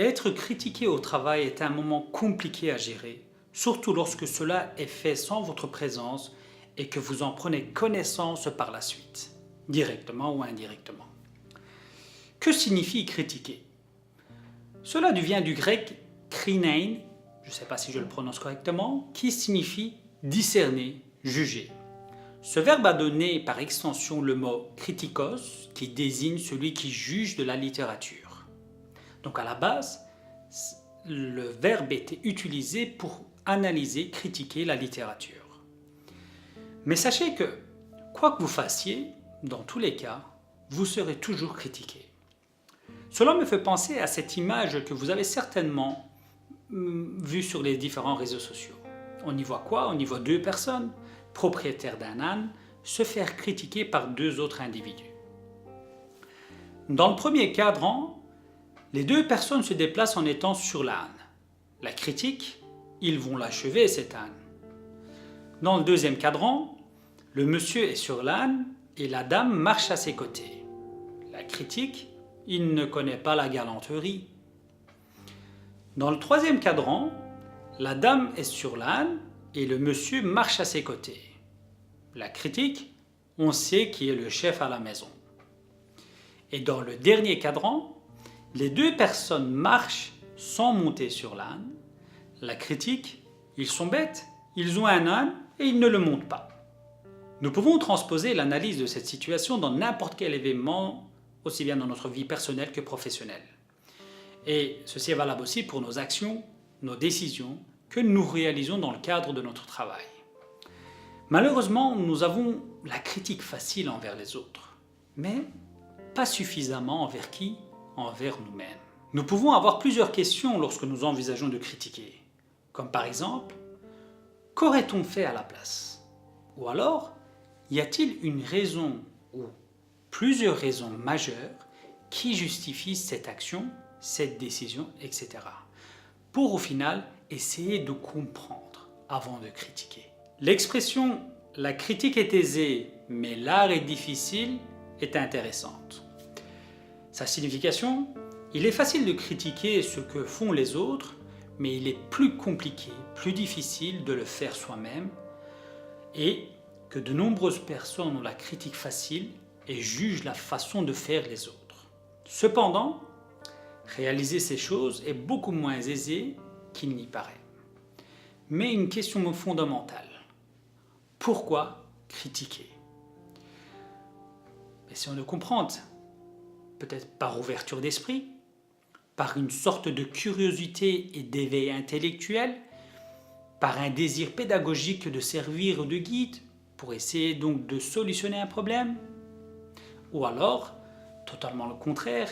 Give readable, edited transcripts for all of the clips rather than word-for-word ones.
Être critiqué au travail est un moment compliqué à gérer, surtout lorsque cela est fait sans votre présence et que vous en prenez connaissance par la suite, directement ou indirectement. Que signifie critiquer? Cela vient du grec krinein, je ne sais pas si je le prononce correctement, qui signifie discerner, juger. Ce verbe a donné par extension le mot kritikos, qui désigne celui qui juge de la littérature. Donc à la base, le verbe était utilisé pour analyser, critiquer la littérature. Mais sachez que, quoi que vous fassiez, dans tous les cas, vous serez toujours critiqué. Cela me fait penser à cette image que vous avez certainement vue sur les différents réseaux sociaux. On y voit quoi? On y voit deux personnes, propriétaires d'un âne, se faire critiquer par deux autres individus. Dans le premier cadran, les deux personnes se déplacent en étant sur l'âne. La critique, ils vont l'achever cet âne. Dans le deuxième cadran, le monsieur est sur l'âne et la dame marche à ses côtés. La critique, il ne connaît pas la galanterie. Dans le troisième cadran, la dame est sur l'âne et le monsieur marche à ses côtés. La critique, on sait qui est le chef à la maison. Et dans le dernier cadran, les deux personnes marchent sans monter sur l'âne. La critique, ils sont bêtes, ils ont un âne et ils ne le montent pas. Nous pouvons transposer l'analyse de cette situation dans n'importe quel événement, aussi bien dans notre vie personnelle que professionnelle. Et ceci est valable aussi pour nos actions, nos décisions que nous réalisons dans le cadre de notre travail. Malheureusement, nous avons la critique facile envers les autres, mais pas suffisamment envers qui? Envers nous-mêmes. Nous pouvons avoir plusieurs questions lorsque nous envisageons de critiquer, comme par exemple, qu'aurait-on fait à la place? Ou alors, y a-t-il une raison ou plusieurs raisons majeures qui justifient cette action, cette décision, etc. Pour au final essayer de comprendre avant de critiquer. L'expression « la critique est aisée, mais l'art est difficile » est intéressante. Sa signification, il est facile de critiquer ce que font les autres, mais il est plus compliqué, plus difficile de le faire soi-même et que de nombreuses personnes ont la critique facile et jugent la façon de faire les autres. Cependant, réaliser ces choses est beaucoup moins aisé qu'il n'y paraît. Mais une question fondamentale. Pourquoi critiquer? Et si on le comprend, peut-être par ouverture d'esprit, par une sorte de curiosité et d'éveil intellectuel, par un désir pédagogique de servir de guide pour essayer donc de solutionner un problème, ou alors, totalement le contraire,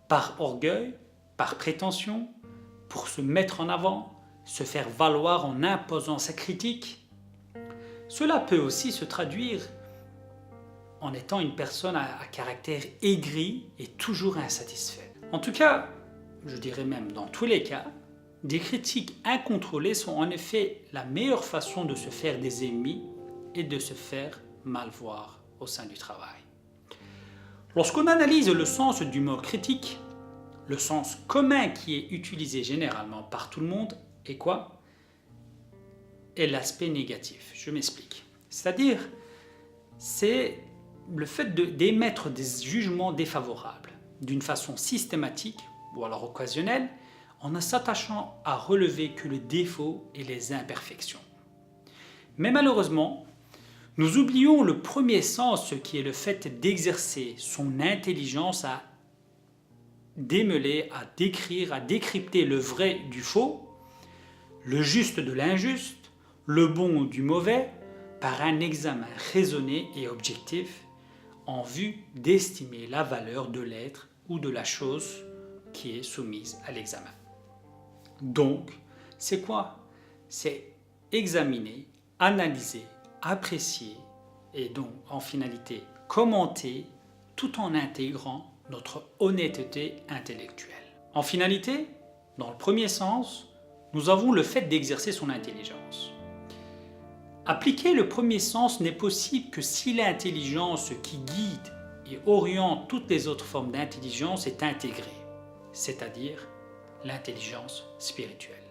par orgueil, par prétention, pour se mettre en avant, se faire valoir en imposant sa critique. Cela peut aussi se traduire en étant une personne à caractère aigri et toujours insatisfait. En tout cas, je dirais même dans tous les cas, des critiques incontrôlées sont en effet la meilleure façon de se faire des ennemis et de se faire mal voir au sein du travail. Lorsqu'on analyse le sens du mot critique, le sens commun qui est utilisé généralement par tout le monde est quoi? Est l'aspect négatif. Je m'explique. C'est-à-dire, c'est le fait d'émettre des jugements défavorables d'une façon systématique ou alors occasionnelle en ne s'attachant à relever que les défauts et les imperfections. Mais malheureusement, nous oublions le premier sens qui est le fait d'exercer son intelligence à démêler, à décrire, à décrypter le vrai du faux, le juste de l'injuste, le bon du mauvais, par un examen raisonné et objectif en vue d'estimer la valeur de l'être ou de la chose qui est soumise à l'examen. Donc, c'est quoi? C'est examiner, analyser, apprécier et donc en finalité commenter tout en intégrant notre honnêteté intellectuelle. En finalité, dans le premier sens, nous avons le fait d'exercer son intelligence. Appliquer le premier sens n'est possible que si l'intelligence qui guide et oriente toutes les autres formes d'intelligence est intégrée, c'est-à-dire l'intelligence spirituelle.